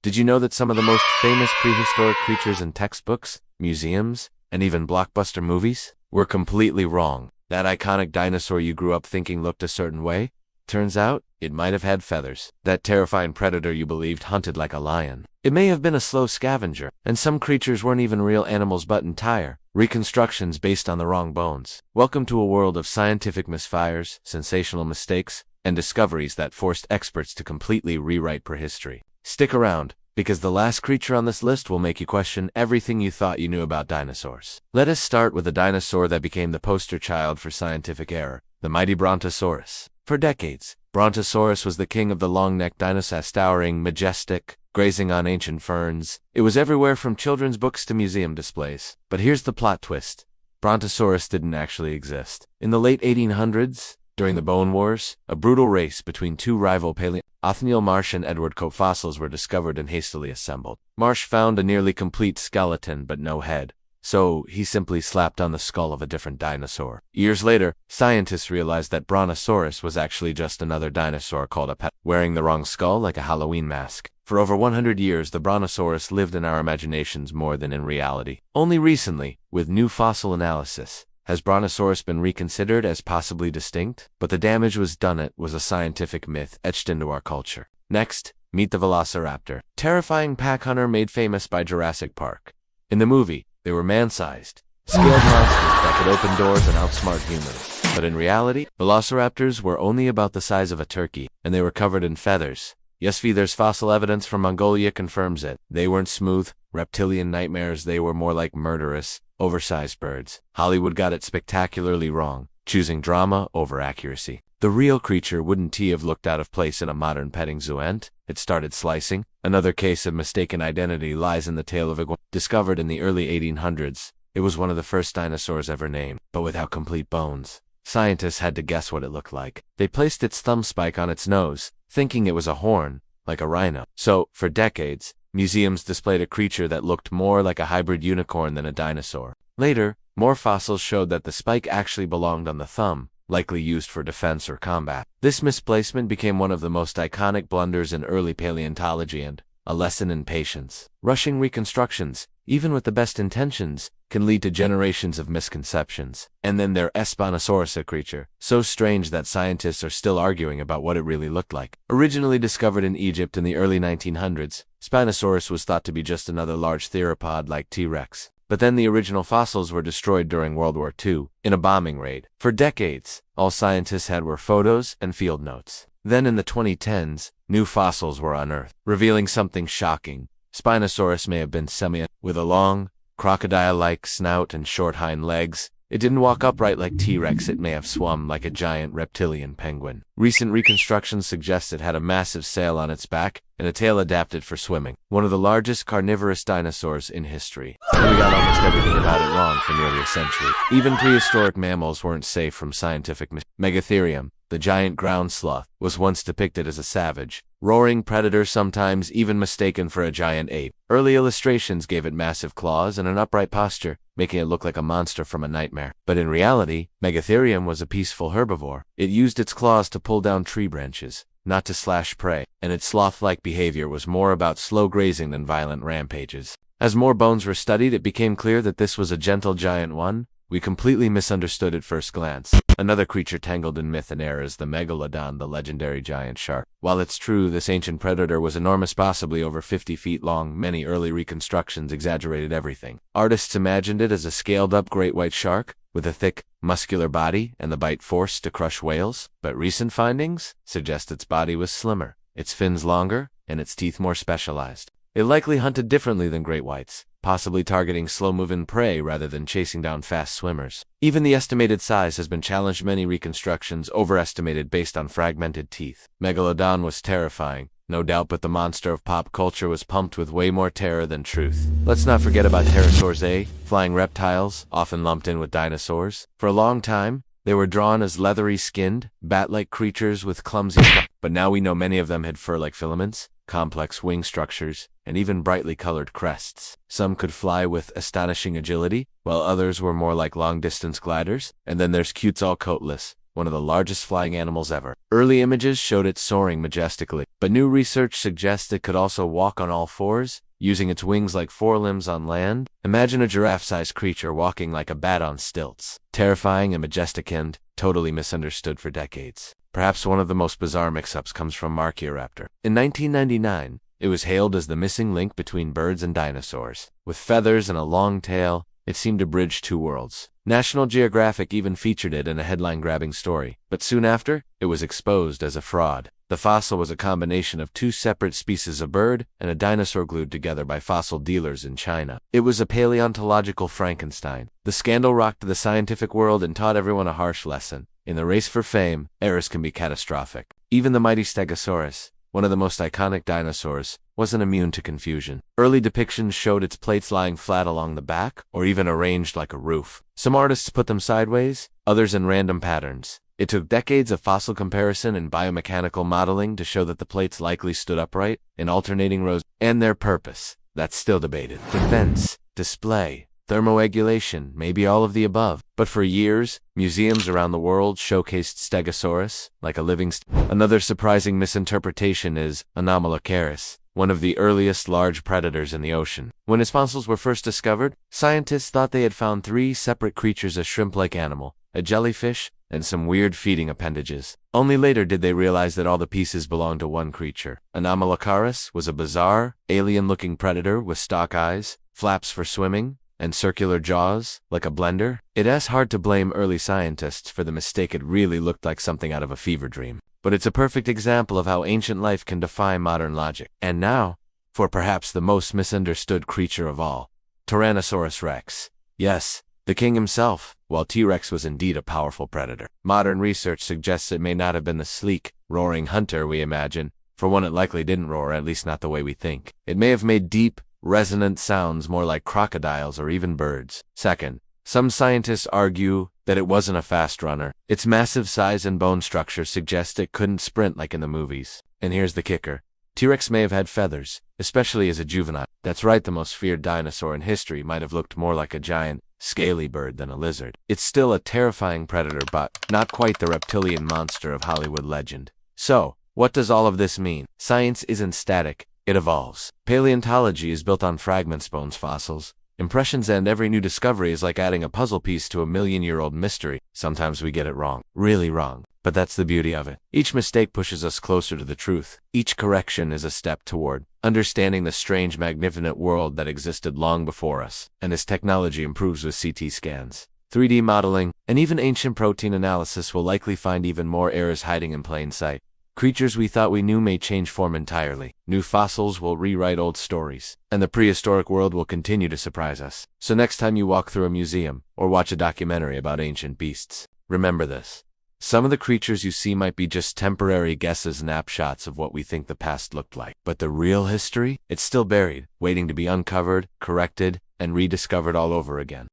Did you know that some of the most famous prehistoric creatures in textbooks, museums, and even blockbuster movies were completely wrong? That iconic dinosaur you grew up thinking looked a certain way? Turns out, it might have had feathers. That terrifying predator you believed hunted like a lion, it may have been a slow scavenger. And some creatures weren't even real animals but entire reconstructions based on the wrong bones. Welcome to a world of scientific misfires, sensational mistakes, and discoveries that forced experts to completely rewrite prehistory. Stick around, because the last creature on this list will make you question everything you thought you knew about dinosaurs. Let us start with a dinosaur that became the poster child for scientific error, the mighty Brontosaurus. For decades, Brontosaurus was the king of the long-necked dinosaur, towering, majestic, grazing on ancient ferns. It was everywhere from children's books to museum displays. But here's the plot twist. Brontosaurus didn't actually exist. In the late 1800s, during the Bone Wars, a brutal race between two rival Othniel Marsh and Edward Cope fossils were discovered and hastily assembled. Marsh found a nearly complete skeleton but no head, so he simply slapped on the skull of a different dinosaur. Years later, scientists realized that Brontosaurus was actually just another dinosaur called a pet, wearing the wrong skull like a Halloween mask. For over 100 years, the Brontosaurus lived in our imaginations more than in reality. Only recently, with new fossil analysis, has Brontosaurus been reconsidered as possibly distinct? But the damage was done. It was a scientific myth etched into our culture. Next, meet the Velociraptor, terrifying pack hunter made famous by Jurassic Park. In the movie, they were man-sized, scaled monsters that could open doors and outsmart humans. But in reality, Velociraptors were only about the size of a turkey, and they were covered in feathers. Yes, there's fossil evidence from Mongolia confirms it. They weren't smooth, reptilian nightmares. They were more like murderous, oversized birds. Hollywood got it spectacularly wrong, choosing drama over accuracy. The real creature wouldn't have looked out of place in a modern petting zoo, and it started slicing. Another case of mistaken identity lies in the tale of iguana. Discovered in the early 1800s, it was one of the first dinosaurs ever named, but without complete bones. Scientists had to guess what it looked like. They placed its thumb spike on its nose, thinking it was a horn, like a rhino. So, for decades, museums displayed a creature that looked more like a hybrid unicorn than a dinosaur. Later, more fossils showed that the spike actually belonged on the thumb, likely used for defense or combat. This misplacement became one of the most iconic blunders in early paleontology and a lesson in patience. Rushing reconstructions, even with the best intentions, can lead to generations of misconceptions. And then there's Spinosaurus, a creature so strange that scientists are still arguing about what it really looked like. Originally discovered in Egypt in the early 1900s, Spinosaurus was thought to be just another large theropod like T-Rex. But then the original fossils were destroyed during World War II, in a bombing raid. For decades, all scientists had were photos and field notes. Then in the 2010s, new fossils were unearthed, revealing something shocking. Spinosaurus may have been with a long, crocodile-like snout and short hind legs. It didn't walk upright like T-Rex. It may have swum like a giant reptilian penguin. Recent reconstructions suggest it had a massive sail on its back and a tail adapted for swimming. One of the largest carnivorous dinosaurs in history. And we got almost everything about it wrong for nearly a century. Even prehistoric mammals weren't safe from scientific Megatherium, the giant ground sloth, was once depicted as a savage, roaring predator, sometimes even mistaken for a giant ape. Early illustrations gave it massive claws and an upright posture, making it look like a monster from a nightmare. But in reality, Megatherium was a peaceful herbivore. It used its claws to pull down tree branches, not to slash prey, and its sloth-like behavior was more about slow grazing than violent rampages. As more bones were studied, it became clear that this was a gentle giant one. We completely misunderstood at first glance. Another creature tangled in myth and error is the megalodon, the legendary giant shark. While it's true this ancient predator was enormous, possibly over 50 feet long, many early reconstructions exaggerated everything. Artists imagined it as a scaled-up great white shark, with a thick, muscular body and the bite force to crush whales. But recent findings suggest its body was slimmer, its fins longer, and its teeth more specialized. It likely hunted differently than great whites, possibly targeting slow-moving prey rather than chasing down fast swimmers. Even the estimated size has been challenged. Many reconstructions overestimated based on fragmented teeth. Megalodon was terrifying, no doubt, but the monster of pop culture was pumped with way more terror than truth. Let's not forget about pterosaurs, flying reptiles, often lumped in with dinosaurs. For a long time, they were drawn as leathery-skinned, bat-like creatures with clumsy but now we know many of them had fur-like filaments, complex wing structures, and even brightly colored crests. Some could fly with astonishing agility, while others were more like long-distance gliders. And then there's Quetzalcoatlus, one of the largest flying animals ever. Early images showed it soaring majestically, but new research suggests it could also walk on all fours, using its wings like forelimbs on land. Imagine a giraffe-sized creature walking like a bat on stilts. Terrifying and majestic and totally misunderstood for decades. Perhaps one of the most bizarre mix-ups comes from Velociraptor. In 1999, it was hailed as the missing link between birds and dinosaurs. With feathers and a long tail, it seemed to bridge two worlds. National Geographic even featured it in a headline-grabbing story, but soon after, it was exposed as a fraud. The fossil was a combination of two separate species of bird and a dinosaur glued together by fossil dealers in China. It was a paleontological Frankenstein. The scandal rocked the scientific world and taught everyone a harsh lesson. In the race for fame, errors can be catastrophic. Even the mighty Stegosaurus, one of the most iconic dinosaurs, wasn't immune to confusion. Early depictions showed its plates lying flat along the back, or even arranged like a roof. Some artists put them sideways, others in random patterns. It took decades of fossil comparison and biomechanical modeling to show that the plates likely stood upright, in alternating rows, and their purpose. That's still debated. Defense, display, thermoregulation, maybe all of the above. But for years, museums around the world showcased Stegosaurus like a living Another surprising misinterpretation is Anomalocaris, one of the earliest large predators in the ocean. When its fossils were first discovered, scientists thought they had found three separate creatures: a shrimp-like animal, a jellyfish, and some weird feeding appendages. Only later did they realize that all the pieces belonged to one creature. Anomalocaris was a bizarre, alien-looking predator with stalk eyes, flaps for swimming, and circular jaws, like a blender. It's hard to blame early scientists for the mistake. It really looked like something out of a fever dream. But it's a perfect example of how ancient life can defy modern logic. And now, for perhaps the most misunderstood creature of all, Tyrannosaurus rex. Yes, the king himself. While T-Rex was indeed a powerful predator, modern research suggests it may not have been the sleek, roaring hunter we imagine. For one, it likely didn't roar, at least not the way we think. It may have made deep, resonant sounds more like crocodiles or even birds. Second, some scientists argue that it wasn't a fast runner. Its massive size and bone structure suggest it couldn't sprint like in the movies. And here's the kicker. T-Rex may have had feathers, especially as a juvenile. That's right, the most feared dinosaur in history might have looked more like a giant, scaly bird than a lizard. It's still a terrifying predator, but not quite the reptilian monster of Hollywood legend. So, what does all of this mean? Science isn't static, it evolves. Paleontology is built on fragments, bones, fossils, impressions, and every new discovery is like adding a puzzle piece to a million-year-old mystery. Sometimes we get it wrong, really wrong, but that's the beauty of it. Each mistake pushes us closer to the truth. Each correction is a step toward understanding the strange, magnificent world that existed long before us. And as technology improves with CT scans, 3D modeling, and even ancient protein analysis, will likely find even more errors hiding in plain sight. Creatures we thought we knew may change form entirely. New fossils will rewrite old stories, and the prehistoric world will continue to surprise us. So next time you walk through a museum or watch a documentary about ancient beasts, remember this. Some of the creatures you see might be just temporary guesses, snapshots of what we think the past looked like. But the real history? It's still buried, waiting to be uncovered, corrected, and rediscovered all over again.